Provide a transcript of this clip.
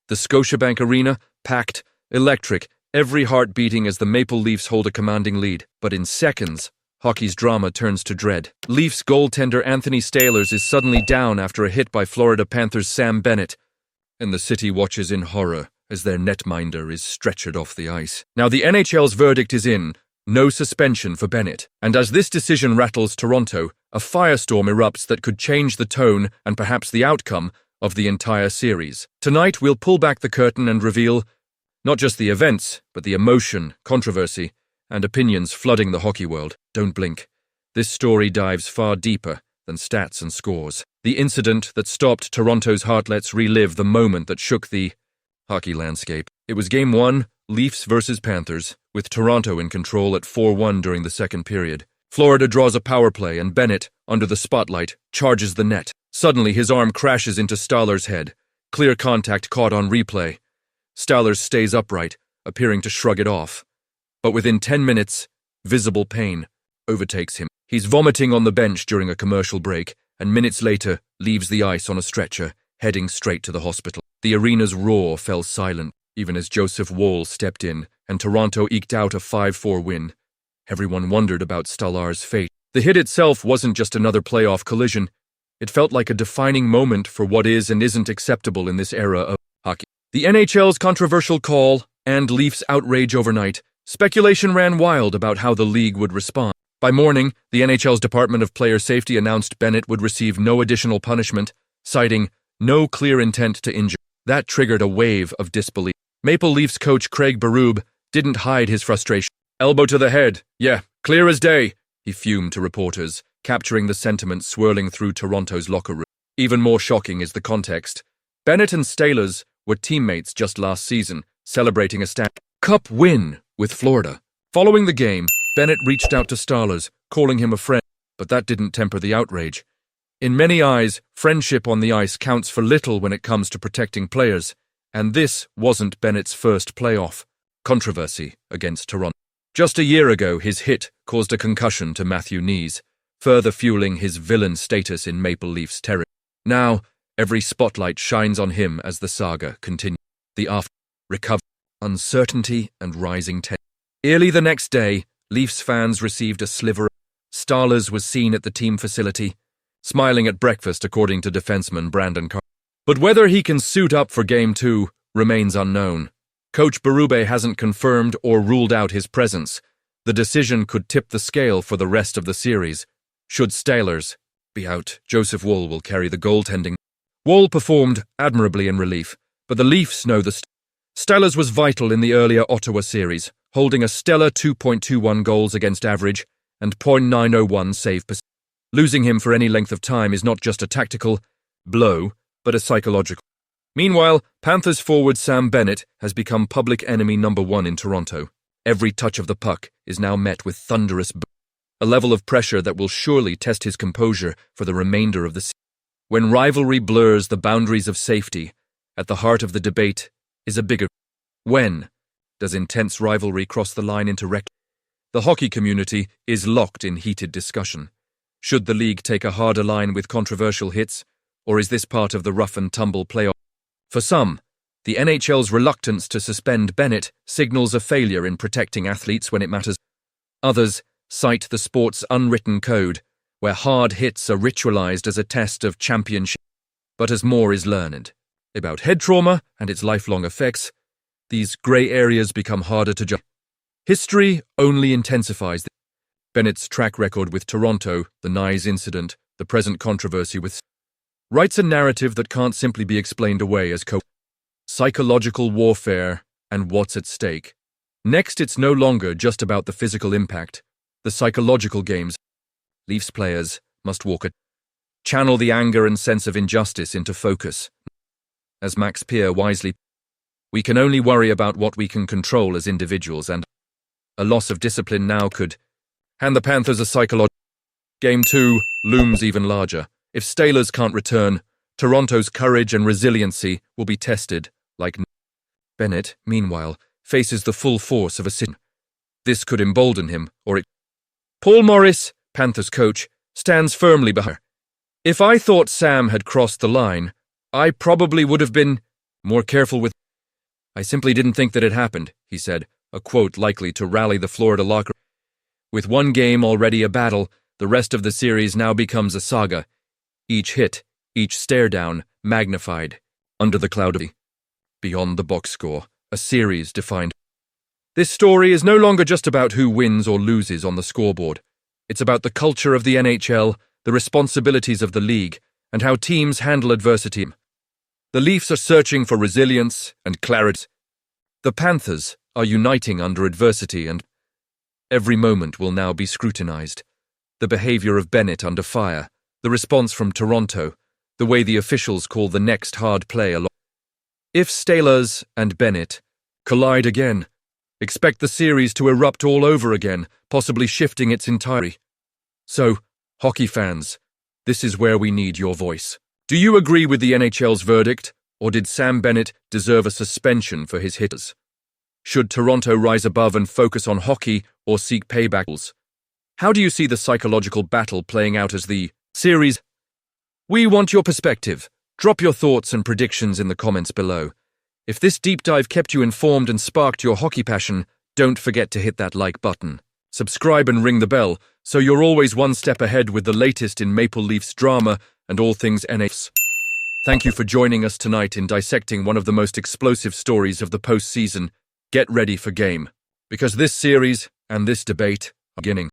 The Scotiabank Arena, packed, electric, every heart beating as the Maple Leafs hold a commanding lead. But in seconds, hockey's drama turns to dread. Leafs goaltender Anthony Stalars is suddenly down after a hit by Florida Panthers' Sam Bennett, and the city watches in horror as their netminder is stretchered off the ice. Now the NHL's verdict is in, no suspension for Bennett. And as this decision rattles Toronto, a firestorm erupts that could change the tone and perhaps the outcome of the entire series. Tonight we'll pull back the curtain and reveal not just the events, but the emotion, controversy, and opinions flooding the hockey world. Don't blink. This story dives far deeper than stats and scores. The incident that stopped Toronto's heart. Let's relive the moment that shook the hockey landscape. It was Game 1, Leafs versus Panthers, with Toronto in control at 4-1 during the second period. Florida draws a power play and Bennett, under the spotlight, charges the net. Suddenly his arm crashes into Stalars' head. Clear contact caught on replay. Stalars stays upright, appearing to shrug it off. But within 10 minutes, visible pain overtakes him. He's vomiting on the bench during a commercial break, and minutes later leaves the ice on a stretcher, heading straight to the hospital. The arena's roar fell silent, even as Joseph Woll stepped in, and Toronto eked out a 5-4 win. Everyone wondered about Stalars' fate. The hit itself wasn't just another playoff collision. It felt like a defining moment for what is and isn't acceptable in this era of hockey. The NHL's controversial call and Leafs' outrage overnight, speculation ran wild about how the league would respond. By morning, the NHL's Department of Player Safety announced Bennett would receive no additional punishment, citing no clear intent to injure. That triggered a wave of disbelief. Maple Leafs coach Craig Berube didn't hide his frustration. Elbow to the head, yeah, clear as day, he fumed to reporters, capturing the sentiment swirling through Toronto's locker room. Even more shocking is the context. Bennett and Stalars were teammates just last season, celebrating a Stanley Cup win with Florida. Following the game, Bennett reached out to Stalars, calling him a friend, but that didn't temper the outrage. In many eyes, friendship on the ice counts for little when it comes to protecting players, and this wasn't Bennett's first playoff controversy against Toronto. Just a year ago, his hit caused a concussion to Matthew Knees, further fueling his villain status in Maple Leafs territory. Now, every spotlight shines on him as the saga continues. The after recovery, uncertainty, and rising tension. Early the next day, Leafs fans received a sliver. Stalars was seen at the team facility, smiling at breakfast according to defenseman Brandon Carr. But whether he can suit up for Game 2 remains unknown. Coach Berube hasn't confirmed or ruled out his presence. The decision could tip the scale for the rest of the series. Should Stalars be out, Joseph Woll will carry the goaltending. Woll performed admirably in relief, but the Leafs know the Stalars was vital in the earlier Ottawa series, holding a stellar 2.21 goals against average and .901 save percentage. Losing him for any length of time is not just a tactical blow, but a psychological. Meanwhile, Panthers forward Sam Bennett has become public enemy number 1 in Toronto. Every touch of the puck is now met with thunderous a level of pressure that will surely test his composure for the remainder of the season. When rivalry blurs the boundaries of safety, at the heart of the debate is a bigger when does intense rivalry cross the line into reckless? The hockey community is locked in heated discussion. Should the league take a harder line with controversial hits, or is this part of the rough-and-tumble playoff? For some, the NHL's reluctance to suspend Bennett signals a failure in protecting athletes when it matters. Others cite the sport's unwritten code, where hard hits are ritualized as a test of championship. But as more is learned about head trauma and its lifelong effects, these grey areas become harder to judge. History only intensifies this. Bennett's track record with Toronto, the Knies incident, the present controversy with writes a narrative that can't simply be explained away as psychological warfare and what's at stake. Next, it's no longer just about the physical impact, the psychological games. Leafs players must channel the anger and sense of injustice into focus. As Max Peer wisely, we can only worry about what we can control as individuals, and a loss of discipline now could hand the Panthers a psychological. Game 2 looms even larger. If Stalars can't return, Toronto's courage and resiliency will be tested like Bennett, meanwhile, faces the full force of a sin. This could embolden him, or it. Paul Morris, Panthers coach, stands firmly behind her. If I thought Sam had crossed the line, I probably would have been more careful with "I simply didn't think that it happened," he said, a quote likely to rally the Florida locker. With one game already a battle, the rest of the series now becomes a saga. Each hit, each stare-down, magnified, under the cloud of beyond the box score, a series defined. This story is no longer just about who wins or loses on the scoreboard. It's about the culture of the NHL, the responsibilities of the league, and how teams handle adversity. The Leafs are searching for resilience and clarity. The Panthers are uniting under adversity, and every moment will now be scrutinized. The behavior of Bennett under fire, the response from Toronto, the way the officials call the next hard play along. If Stalars and Bennett collide again, expect the series to erupt all over again, possibly shifting its entirety. So, hockey fans, this is where we need your voice. Do you agree with the NHL's verdict, or did Sam Bennett deserve a suspension for his hitters? Should Toronto rise above and focus on hockey or seek paybacks? How do you see the psychological battle playing out as the series? We want your perspective. Drop your thoughts and predictions in the comments below. If this deep dive kept you informed and sparked your hockey passion, don't forget to hit that like button. Subscribe and ring the bell so you're always one step ahead with the latest in Maple Leafs drama and all things NHL. Thank you for joining us tonight in dissecting one of the most explosive stories of the postseason. Get ready for game, because this series and this debate are beginning.